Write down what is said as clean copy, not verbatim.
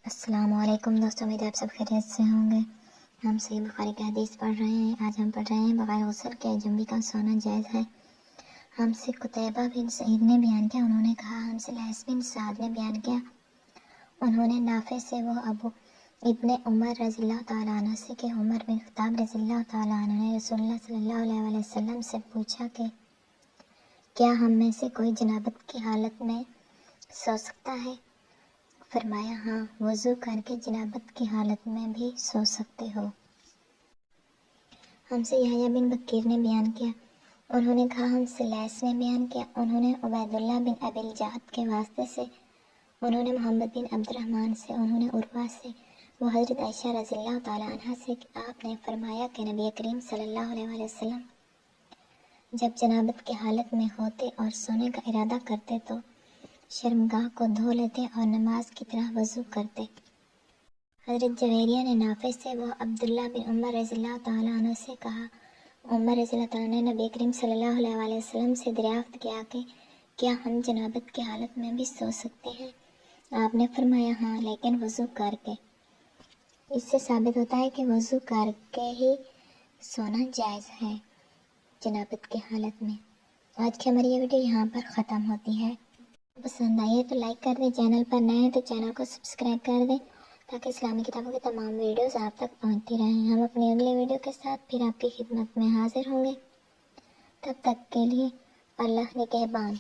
السلام علیکم دوستوں، امید ہے آپ سب خیریت سے ہوں گے۔ ہم صحیح بخاری کی حدیث پڑھ رہے ہیں۔ آج ہم پڑھ رہے ہیں بغیر غسل کے اجنبی کا سونا جائز ہے۔ ہم سے قتیبہ بن سعید نے بیان کیا، انہوں نے کہا ہم سے لیث بن سعد نے بیان کیا، انہوں نے نافع سے وہ ابو ابن عمر رضی اللہ تعالیٰ عنہ سے کہ عمر بن خطاب رضی اللہ تعالیٰ عنہ نے رسول اللہ صلی اللہ علیہ وسلم سے پوچھا کہ کیا ہم میں سے کوئی جنابت کی حالت میں سو سکتا ہے؟ فرمایا ہاں، وضو کر کے جنابت کی حالت میں بھی سو سکتے ہو۔ ہم سے یحییٰ بن بکیر نے بیان کیا، انہوں نے کہا ہم سے لیث نے بیان کیا، انہوں نے عبید اللہ بن ابی الجعد کے واسطے سے، انہوں نے محمد بن عبد الرحمن سے، انہوں نے عروہ سے، وہ حضرت عائشہ رضی اللہ تعالیٰ عنہ سے کہ آپ نے فرمایا کہ نبی کریم صلی اللہ علیہ وسلم جب جنابت کی حالت میں ہوتے اور سونے کا ارادہ کرتے تو شرمگاہ کو دھو لیتے اور نماز کی طرح وضو کرتے۔ حضرت جویریہ نے نافع سے وہ عبداللہ بن عمر رضی اللہ تعالیٰ عنہ سے کہا، عمر رضی اللہ تعالیٰ نے نبی کریم صلی اللہ علیہ وسلم سے دریافت کیا کہ کیا ہم جنابت کی حالت میں بھی سو سکتے ہیں؟ آپ نے فرمایا ہاں، لیکن وضو کر کے۔ اس سے ثابت ہوتا ہے کہ وضو کر کے ہی سونا جائز ہے جنابت کی حالت میں۔ آج کی ہماری یہ ویڈیو یہاں پر ختم ہوتی ہے۔ پسند آئی ہے تو لائک کر دیں، چینل پر نئے ہیں تو چینل کو سبسکرائب کر دیں تاکہ اسلامی کتابوں کی تمام ویڈیوز آپ تک پہنچتی رہیں۔ ہم اپنی اگلی ویڈیو کے ساتھ پھر آپ کی خدمت میں حاضر ہوں گے۔ تب تک کے لیے اللہ نگہبان۔